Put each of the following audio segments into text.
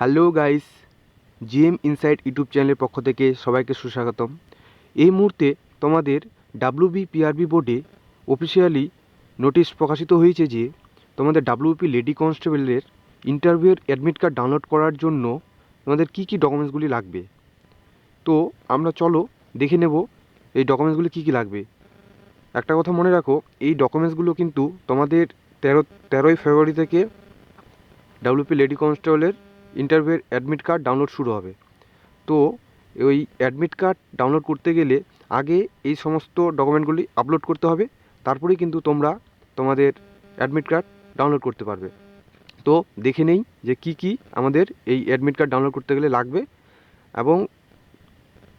Hello guys, GM insight YouTube চ্যানেলের পক্ষ থেকে সবাইকে সুস্বাগতম। এই মুহূর্তে তোমাদের ডাব্লিউবিপিআরবি বোর্ডে অফিসিয়ালি নোটিশ প্রকাশিত হয়েছে যে তোমাদের ডাব্লিউপি লেডি কনস্টেবলের ইন্টারভিউয়ের অ্যাডমিট কার্ড ডাউনলোড করার জন্য তোমাদের কী কী ডকুমেন্টসগুলি লাগবে। তো আমরা চলো দেখে নেব এই ডকুমেন্টসগুলি কী কী লাগবে। একটা কথা মনে রাখো, এই ডকুমেন্টসগুলো কিন্তু তোমাদের তেরোই ফেব্রুয়ারি থেকে ডাব্লিউপি লেডি কনস্টেবলের ইন্টারভিউয়ের অ্যাডমিট কার্ড ডাউনলোড শুরু হবে। তো ওই অ্যাডমিট কার্ড ডাউনলোড করতে গেলে আগে এই সমস্ত ডকুমেন্টগুলি আপলোড করতে হবে, তারপরেই কিন্তু তোমরা তোমাদের অ্যাডমিট কার্ড ডাউনলোড করতে পারবে। তো দেখে নেই যে কি কি আমাদের এই অ্যাডমিট কার্ড ডাউনলোড করতে গেলে লাগবে, এবং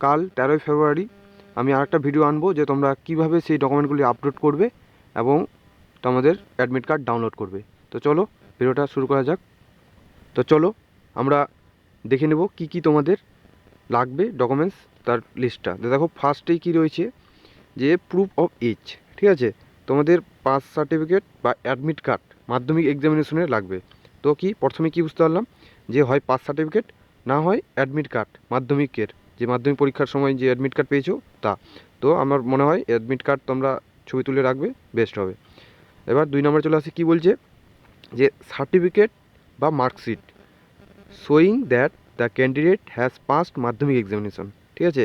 কাল 13ই ফেব্রুয়ারি আমি আরেকটা ভিডিও আনবো যে তোমরা কিভাবে সেই ডকুমেন্টগুলি আপলোড করবে এবং তোমাদের অ্যাডমিট কার্ড ডাউনলোড করবে। তো চলো ভিডিওটা শুরু করা যাক। তো চলো আমরা দেখে নেব কি কি তোমাদের লাগবে ডকুমেন্টস, তার লিস্টটা। দেখো ফার্স্টেই কী রয়েছে যে প্রুফ অফ এজ, ঠিক আছে। তোমাদের পাস সার্টিফিকেট বা অ্যাডমিট কার্ড মাধ্যমিক এক্সামিনেশনের লাগবে। তো কি প্রথমে কি বুঝতে পারলাম যে হয় পাস সার্টিফিকেট, না হয় অ্যাডমিট কার্ড মাধ্যমিকের, যে মাধ্যমিক পরীক্ষার সময় যে অ্যাডমিট কার্ড পেয়েছো তা। তো আমার মনে হয় অ্যাডমিট কার্ড তোমরা ছবি তুলে রাখবে, বেস্ট হবে। এবার 2 নম্বর চলে আসি, কী বলছে যে সার্টিফিকেট বা marksheet showing that the candidate has passed মাধ্যমিক এক্সামিনেশন, ঠিক আছে।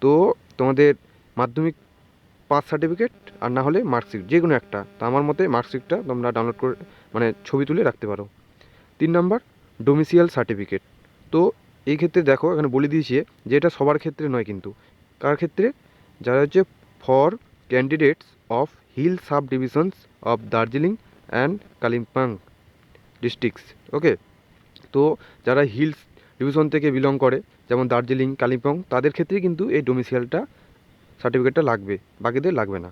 তো তোমাদের মাধ্যমিক পাস সার্টিফিকেট আর না হলে মার্কশিট, যে কোনো একটা। তো আমার মতে মার্কশিটটা তোমরা ডাউনলোড করে মানে ছবি তুলে রাখতে পারো। 3 নম্বর ডোমিসিয়াল সার্টিফিকেট। তো এই ক্ষেত্রে দেখো এখানে বলে দিয়েছে যে এটা সবার ক্ষেত্রে নয়, কিন্তু কার ক্ষেত্রে, যারা হচ্ছে for candidates of hill subdivisions of Darjeeling and Kalimpong districts, okay. তো যারা হিলস ডিভিশন থেকে বিলং করে, যেমন দার্জিলিং, কালিম্পং, তাদের ক্ষেত্রে কিন্তু এই ডোমিসিয়ালটা সার্টিফিকেটটা লাগবে, বাকিদের লাগবে না।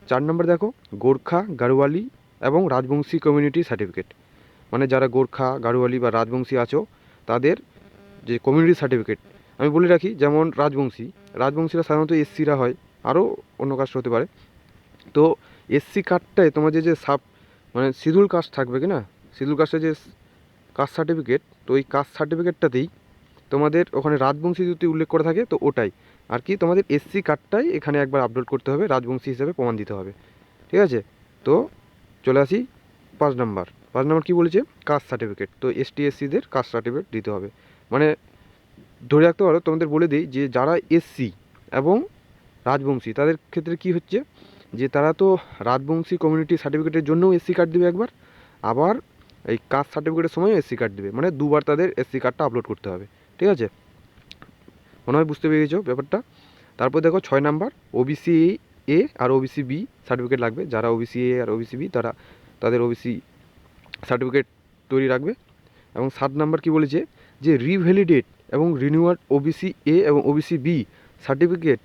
4 নম্বর দেখো গোর্খা, গাড়োয়ালি এবং রাজবংশী কমিউনিটি সার্টিফিকেট, মানে যারা গোর্খা, গাড়োয়ালি বা রাজবংশী আছো তাদের যে কমিউনিটি সার্টিফিকেট। আমি বলে রাখি, যেমন রাজবংশীরা সাধারণত এসসিরা হয়, আরও অন্য কাস্ট হতে পারে। তো এসসি কার্ডটায় তোমার যে মানে শিডিউল কাস্ট থাকবে কি না, শিডিউল কাস্টের যে কাস্ট সার্টিফিকেট, তো ওই কাস্ট সার্টিফিকেটটাতেই তোমাদের ওখানে রাজবংশী যদি উল্লেখ করে থাকে তো ওটাই, আর কি তোমাদের এসসি কার্ডটাই এখানে একবার আপলোড করতে হবে, রাজবংশী হিসাবে প্রমাণ দিতে হবে, ঠিক আছে। তো চলে আসি 5 নম্বর। 5 নম্বর কী বলেছে, কাস্ট সার্টিফিকেট। তো এসটি এসসিদের কাস্ট সার্টিফিকেট দিতে হবে, মানে ধরে রাখতে পারো, তোমাদের বলে দিই যে যারা এসসি এবং রাজবংশী তাদের ক্ষেত্রে কি হচ্ছে যে তারা তো রাজবংশী কমিউনিটি সার্টিফিকেটের জন্যও এসসি কার্ড দেবে একবার, আবার এই কাস্ট সার্টিফিকেটের সময়ও এসসি কার্ড দেবে, মানে দুবার তাদের এসসি কার্ডটা আপলোড করতে হবে, ঠিক আছে। মনে হয় বুঝতে পেরেছো ব্যাপারটা। তারপর দেখো 6 নাম্বার ওবিসি এ আর ওবিসি বি সার্টিফিকেট লাগবে। যারা ওবিসি এ আর ওবিসি বি তারা তাদের ওবিসি সার্টিফিকেট তৈরি রাখবে। এবং 7 নাম্বার কি বলেছে যে রিভ্যালিডেট এবং রিনিউয়াল ওবিসি এ এবং OBC B certificate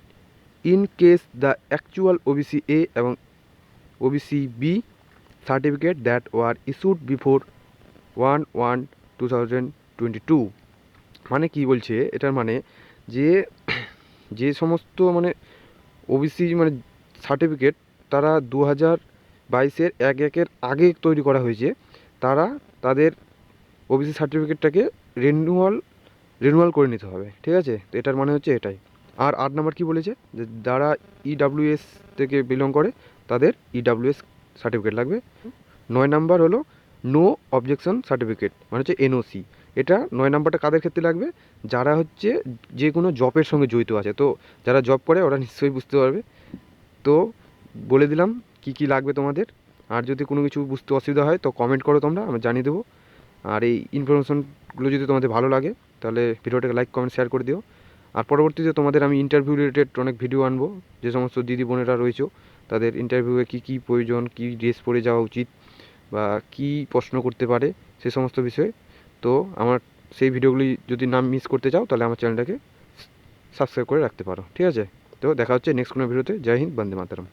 in case the actual OBC A এবং OBC B certificate that were issued before 1/1/2022। মানে কি বলছে এটার মানে যে যে সমস্ত মানে ওবিসি মানে সার্টিফিকেট তারা 2022-এর 1/1-এর আগে তৈরি করা হয়েছে, তারা তাদের ওবিসি সার্টিফিকেটটাকে রিনিউয়াল করে নিতে হবে, ঠিক আছে। তো এটার মানে হচ্ছে এটাই। আর 8 নম্বর কী বলেছে যে যারা ইডাব্লিউএস থেকে বিলং করে তাদের ইডাব্লিউএস সার্টিফিকেট লাগবে। 9 নাম্বার হলো নো অবজেকশন সার্টিফিকেট, মানে হচ্ছে এনওসি। এটা 9 নাম্বারটা কাদের ক্ষেত্রে লাগবে, যারা হচ্ছে যে কোনো জবের সঙ্গে জড়িত আছে। তো যারা জব করে ওরা নিশ্চয়ই বুঝতে পারবে। তো বলে দিলাম কি কি লাগবে তোমাদের। আর যদি কোনো কিছু বুঝতে অসুবিধা হয় তো কমেন্ট করো, তোমরা আমি জানিয়ে দেবো। আর এই ইনফরমেশনগুলো যদি তোমাদের ভালো লাগে তাহলে ভিডিওটাকে লাইক, কমেন্ট, শেয়ার করে দিও। আর পরবর্তীতে তোমাদের আমি ইন্টারভিউ রিলেটেড অনেক ভিডিও আনবো, যে সমস্ত দিদি বোনেরা রয়েছে তাদের ইন্টারভিউয়ে কী কী প্রয়োজন, কী ড্রেস পরে যাওয়া উচিত বা কী প্রশ্ন করতে পারে সে সমস্ত বিষয়ে। তো আমার সেই ভিডিওগুলি যদি না মিস করতে চাও তাহলে আমার চ্যানেলটাকে সাবস্ক্রাইব করে রাখতে পারো, ঠিক আছে। তো দেখা হচ্ছে নেক্সট কোনো ভিডিওতে। জয় হিন্দ, বন্দে মাতরম।